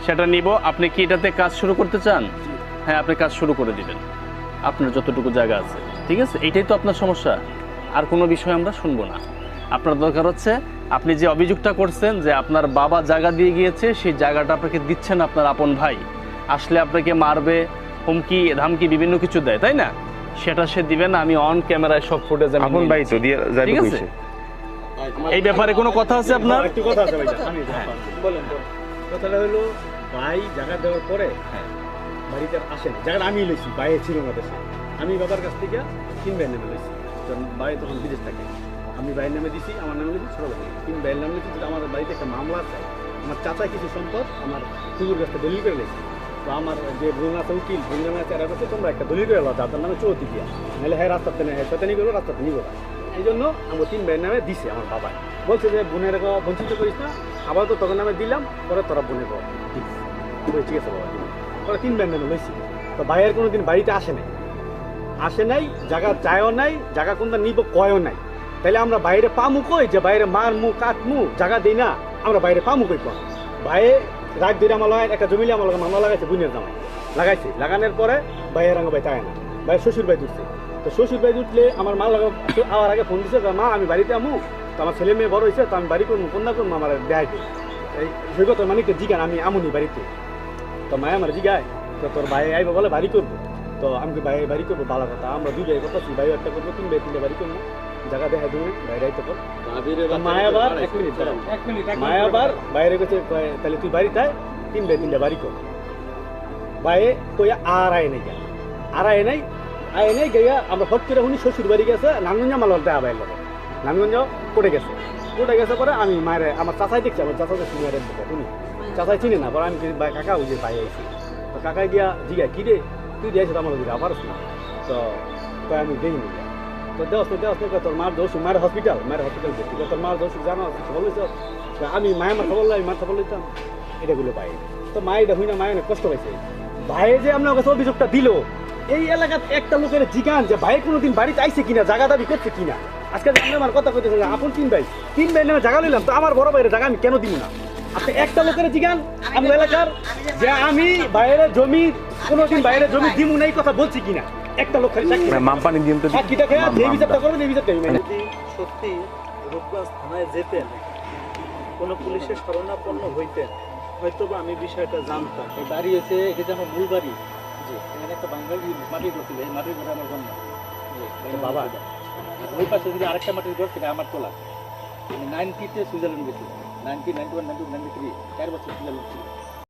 সেটা নিব। আপনি কি এটাতে কাজ শুরু করতে চান? হ্যাঁ, আপনি কাজ শুরু করে দিবেন, আপনার যতটুকু জায়গা আছে। ঠিক আছে, এইটাই তো আপনার সমস্যা, আর কোনো বিষয় আমরা শুনবো না। আপনার দরকার হচ্ছে আপনি যে অভিযোগটা করছেন যে আপনার বাবা জায়গা দিয়ে গিয়েছে, সেই জায়গাটা আপনাকে দিচ্ছেন আপনার আপন ভাই, আসলে আপনাকে মারবে, হুমকি ধামকি বিভিন্ন কিছু দেয়, তাই না? সেটা সে দিবে না। আমি অন ক্যামেরায় সব ফুটেজ আপন ভাই তো দিয়ে যাবে ঠিক আছে? কইছে। এই ব্যাপারে কোনো কথা আছে আপনার? একটু কথা আছে ভাই, আমি বলেন। কথাটা হলো ভাই জায়গা দেওয়ার পরে বাড়িতে আসেন, জায়গাটা আমি লইছি, বাইরে ছিল না দেশে। আমি বাবার কাছ থেকে 3 ভাইয়ের নামে লইছি, কারণ বাইরে তখন বিদেশ থাকে। আমি ভাইয়ের নামে দিছি, আমার নামে দিছি, ছোট ভাই 3 ভাইয়ের নামে দিছি। আমার বাড়িতে একটা মামলা আছে, আমার চাচা কিছু সম্পদ আমার কুকুর কাছে দলিল করে লেছি। তো আমার যে বোন আছে উকিল, বোন নামে আছে, এরা কাছে তোমরা একটা দলিল করে লো, আপনার নামে চৌতি দিয়া, নাহলে হ্যাঁ রাস্তাতে নেই, হ্যাঁ সাথে নিয়ে গেলো, রাস্তাতে নিব না। এই জন্য আমার 3 ভাইয়ের নামে দিছে আমার বাবা। বলছে যে বোনের বঞ্চিত করিস না, আবার তো তোর নামে দিলাম, পরে তোরা বোনের দিস। ঠিক আছে বাবা, পরে 3 ভাইয়ের নামে লইছি। তো ভাইয়ের কোনো দিন বাড়িতে আসে নাই, জায়গা চায়ও নাই, জায়গা কোনটা নিব কয়ও নাই। তাহলে আমরা বাইরে পামু কই যে বাইরে মারমু কাটমু জায়গা দিই না, আমরা বাইরে পামু কই কোন? ভাইয়ে রাত দিন আমার লাগায় একটা জমিলে আমার মামলা লাগাইছে, বুনের জামা লাগাইছে। লাগানোর পরে ভাইয়ের আঙ্গ ভাই তাই না, ভাই শ্বশুর ভাই উঠছে। তো শ্বশুর ভাই উঠলে আমার মা লাগা আওয়ার আগে ফোন দিছে, মা আমি বাড়িতে আমু, তো আমার ছেলে মেয়ে বড় হয়েছে, তো আমি বাড়ি করবো, কন্যা করবো, আমার দেয় এই সৈকত মানিককে জিগান আমি আমুনি বাড়িতে। তো মায়া আমার জিগায়, তো তোর ভাই আইব বলে বাড়ি করবো। তো আমি ভাই বাড়ি করবো, ভালো কথা, আমরা 2 ভাই করতেছি, ভাই একটা করবো, 3 ভাই 3 বাড়ি করবো, জায়গা দেখা দেবে বাইরে আইতে পর। মায়া আবার 1 মিনিট, মায়া আবার বাইরে গেছে, তাহলে তুই বাড়ি তাই 3 ভাই 3 বাড়ি কর। ভাইয়ে কই আর আয় নাই, আয় নাই গিয়া আমরা হট করে শুনি শ্বশুর বাড়ি গেছে, নারায়ণগঞ্জ মালার দেয়া ভাইয়ের লোক, নারায়ণগঞ্জ কোটে গেছে পরে আমি মায়ের আমার চাচাই দেখছি, আমার চাচা দেখছি মায়ের শুনি, চাচাই চিনে না, পরে আমি কাকা ওই যে ভাই আইছি। তো কাকাই গিয়া জিগা কি রে তুই দিয়েছে আমার দিকে আবার না, তো আমি দেই নি। তো দেওয়াস তোর মার দোষ, মায়ের হসপিটাল ভর্তি, তোর মার দোষ জানো খবর লইছ? আমি মায়ের মার খবর লাই, মার খবর লইতাম, এটাগুলো পাই। তো মা এটা হই না, মায়ের অনেক কষ্ট পাইছে। ভাইয়ে যে আপনার কাছে অভিযোগটা দিল, এই এলাকার একটা লোকের জিগান যে ভাই কোনোদিন বাড়িতে আইছে কিনা, জায়গা দাবি করছে কিনা। আজকে আমার কথা কইতেছে আপন 3 ভাই নামে জায়গা লইলাম, তো আমার বড় ভাইয়ের জায়গা আমি কেন দিব না? আপনি একটা লোকের জিগান আমি এলাকার যে আমি বাইরে জমি কোনোদিন বাইরে জমি দিমু নাই কথা বলছি কিনা, একটা লোক খালি মামপানি দিন তো সাক্ষীটা খেয়ে যে বিচারটা করবেন, এই বিচারটা আমি যদি সত্যি রূপগঞ্জ থানায় যেতেন, কোনো পুলিশের শরণাপন্ন হইতেন, হয়তো বা আমি বিষয়টা জানতাম। এই বাড়ি হয়েছে, এটা যে আমার মূল বাড়ি, জি এখানে একটা বাংলা মাটির ঘর ছিল, এই মাটির ঘরে আমার জন্ম। বাবা ওই পাশে যদি আরেকটা মাটির ঘর সেটা আমার তোলা। আমি 90-তে সুইজারল্যান্ড গেছি, 90, 91, 92, 93 4 বছর সুইজারল্যান্ড ছিল।